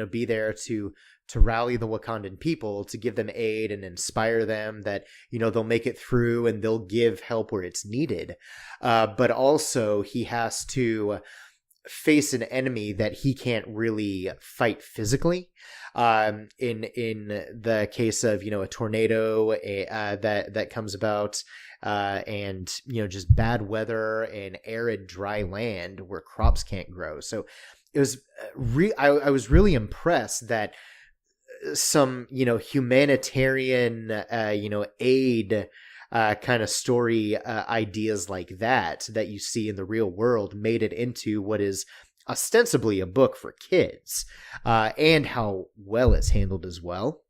be there to rally the Wakandan people, to give them aid and inspire them that they'll make it through and they'll give help where it's needed, but also he has to face an enemy that he can't really fight physically. In the case of a tornado that comes about, and just bad weather and arid dry land where crops can't grow. So it was I was really impressed that some humanitarian aid kind of story ideas like that you see in the real world made it into what is ostensibly a book for kids, and how well it's handled as well.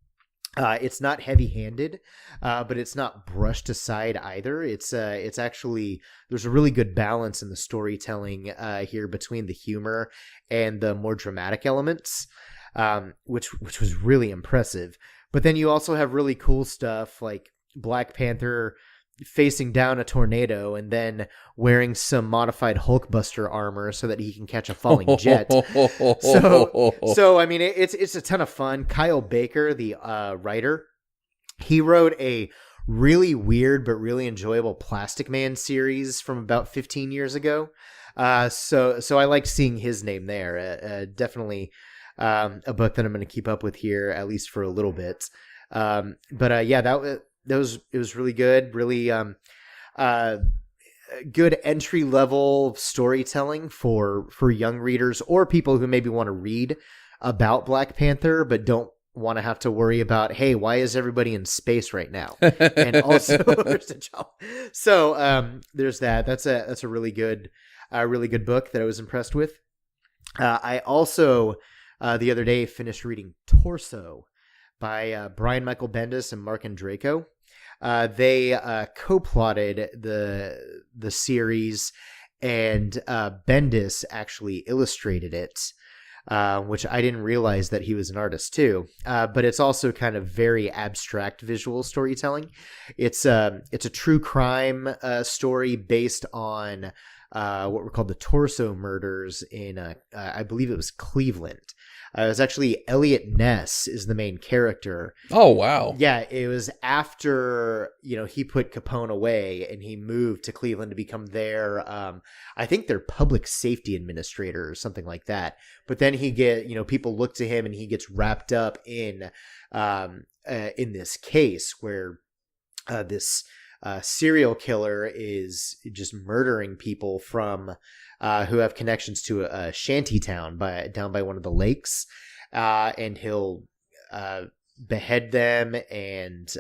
It's not heavy-handed, but it's not brushed aside either. It's actually, there's a really good balance in the storytelling here between the humor and the more dramatic elements, which was really impressive. But then you also have really cool stuff like Black Panther facing down a tornado and then wearing some modified Hulkbuster armor so that he can catch a falling jet. So I mean, it's a ton of fun. Kyle Baker, the writer, he wrote a really weird but really enjoyable Plastic Man series from about 15 years ago. So I liked seeing his name there. Definitely a book that I'm going to keep up with here, at least for a little bit. But yeah, it was really good, really good entry level storytelling for young readers or people who maybe want to read about Black Panther but don't want to have to worry about, hey, why is everybody in space right now? And also there's a job. So there's that. That's a really good book that I was impressed with. I also the other day finished reading Torso by Brian Michael Bendis and Mark Andreyko. They co-plotted the series, and Bendis actually illustrated it, which I didn't realize that he was an artist too. But it's also kind of very abstract visual storytelling. It's a true crime story based on what were called the Torso murders in I believe it was Cleveland. It was actually Elliot Ness is the main character. Oh, wow. Yeah, it was after, he put Capone away and he moved to Cleveland to become their, I think their public safety administrator or something like that. But then people look to him and he gets wrapped up in in this case where this serial killer is just murdering people from who have connections to a shanty town down by one of the lakes, and he'll behead them and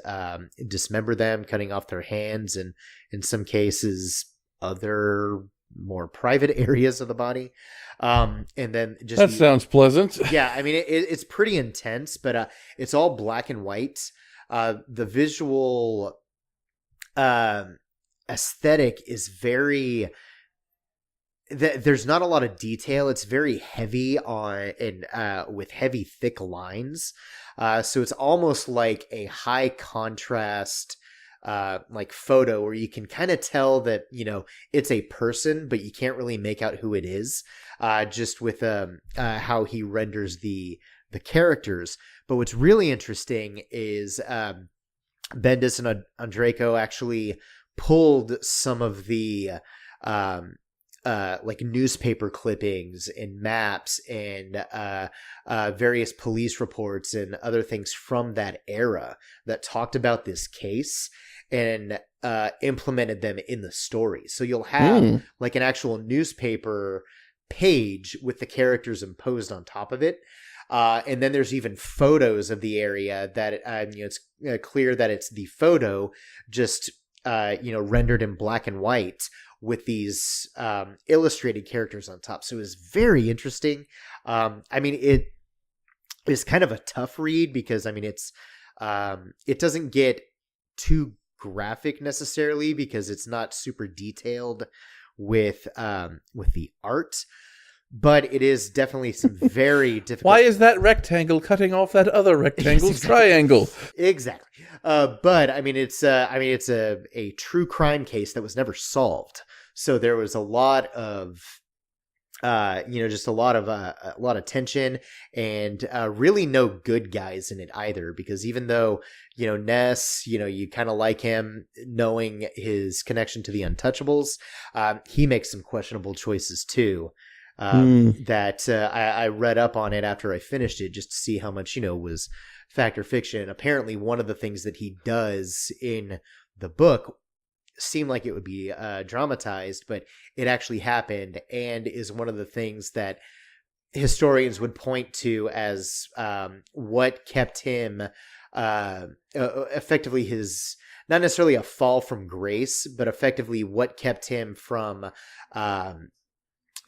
dismember them, cutting off their hands and in some cases other more private areas of the body. And then just that sounds pleasant. Yeah, I mean it's pretty intense, but it's all black and white. The visual aesthetic is very. There's not a lot of detail. It's very heavy with heavy, thick lines. So it's almost like a high contrast, like photo where you can kind of tell that, it's a person, but you can't really make out who it is, just with how he renders the characters. But what's really interesting is Bendis and Andreyko actually pulled some of the like newspaper clippings and maps and various police reports and other things from that era that talked about this case and implemented them in the story. So you'll have like an actual newspaper page with the characters imposed on top of it. And then there's even photos of the area that it's clear that it's the photo just rendered in black and white with these illustrated characters on top. So it was very interesting. I mean, it is kind of a tough read because it's it doesn't get too graphic necessarily because it's not super detailed with the art. But it is definitely some very difficult. Why is that rectangle cutting off that other rectangle's triangle? Exactly. But it's a true crime case that was never solved. So there was a lot of, just a lot of tension and really no good guys in it either. Because even though Ness, you kind of like him, knowing his connection to the Untouchables, he makes some questionable choices too. That I read up on it after I finished it just to see how much, was fact or fiction. Apparently one of the things that he does in the book seemed like it would be dramatized, but it actually happened and is one of the things that historians would point to as what kept him effectively his, not necessarily a fall from grace, but effectively what kept him from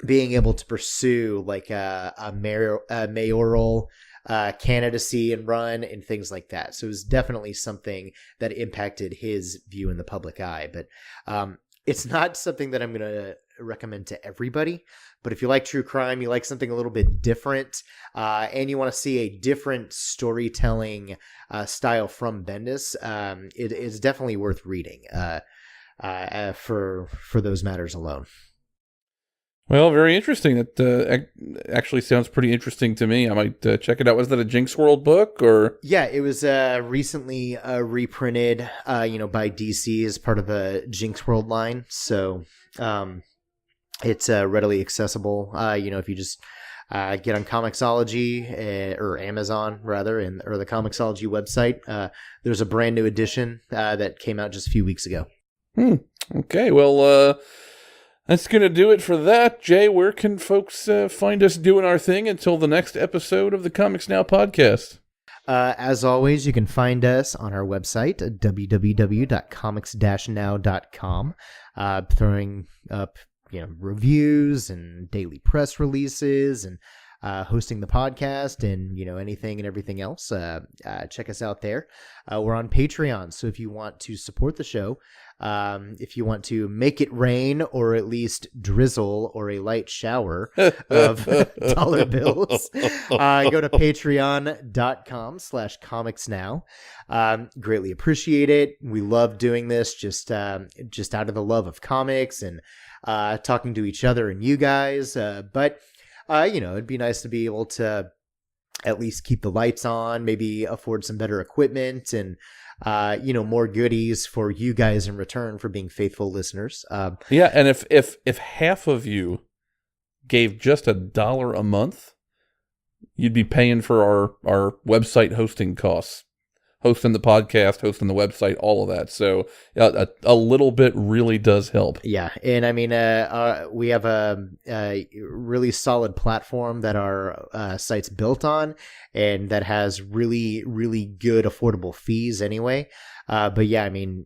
being able to pursue like a mayoral candidacy and run and things like that. So it was definitely something that impacted his view in the public eye. But it's not something that I'm going to recommend to everybody. But if you like true crime, you like something a little bit different, and you want to see a different storytelling style from Bendis, it is definitely worth reading for those matters alone. Well, very interesting. That actually sounds pretty interesting to me. I might check it out. Was that a Jinx World book or? Yeah, it was recently reprinted, by DC as part of the Jinx World line. So it's readily accessible. If you just get on Comixology or Amazon rather, or the Comixology website, there's a brand new edition that came out just a few weeks ago. Okay, well. That's going to do it for that. Jay, where can folks find us doing our thing until the next episode of the Comics Now podcast? As always, you can find us on our website at www.comics-now.com, throwing up reviews and daily press releases and hosting the podcast and anything and everything else. Check us out there. We're on Patreon, so if you want to support the show, if you want to make it rain or at least drizzle or a light shower of dollar bills, go to patreon.com/comicsnow. Greatly appreciate it. We love doing this just out of the love of comics and talking to each other and you guys. But it'd be nice to be able to at least keep the lights on, maybe afford some better equipment and, more goodies for you guys in return for being faithful listeners. Yeah. And if half of you gave just $1 a month, you'd be paying for our website hosting costs hosting the podcast, hosting the website, all of that. So a little bit really does help. Yeah, and I mean, we have a really solid platform that our site's built on, and that has really, really good affordable fees anyway. But yeah, I mean,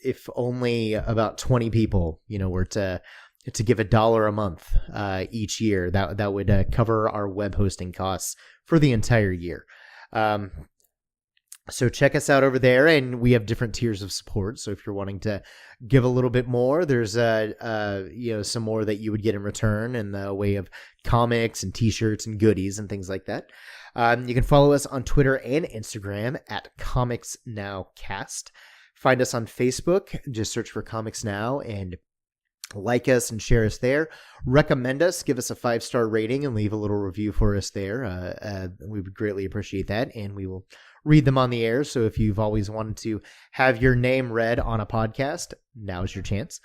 if only about 20 people, were to give $1 a month each year, that would cover our web hosting costs for the entire year. So check us out over there, and we have different tiers of support. So if you're wanting to give a little bit more, there's some more that you would get in return in the way of comics and T-shirts and goodies and things like that. You can follow us on Twitter and Instagram at Comics Now Cast. Find us on Facebook. Just search for Comics Now and like us and share us there. Recommend us, give us a 5-star rating, and leave a little review for us there. We would greatly appreciate that, and we will read them on the air. So if you've always wanted to have your name read on a podcast, now's your chance.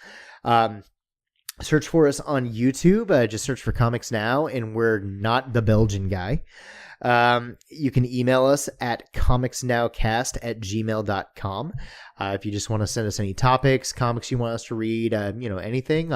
Search for us on YouTube. Just search for Comics Now, and we're not the Belgian guy. You can email us at comicsnowcast@gmail.com. If you just want to send us any topics, comics you want us to read, anything,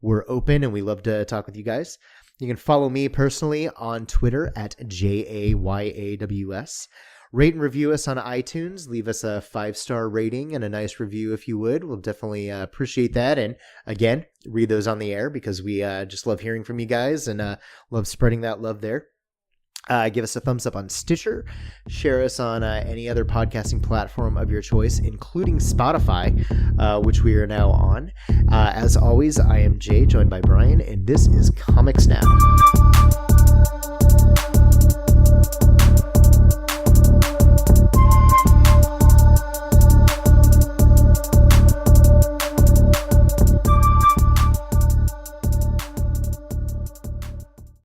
we're open and we love to talk with you guys. You can follow me personally on Twitter at JAYAWS. Rate and review us on iTunes. Leave us a 5-star rating and a nice review if you would. We'll definitely appreciate that. And again, read those on the air because we just love hearing from you guys and love spreading that love there. Give us a thumbs up on Stitcher. Share us on any other podcasting platform of your choice, including Spotify, which we are now on. As always, I am Jay, joined by Brian, and this is Comics Now.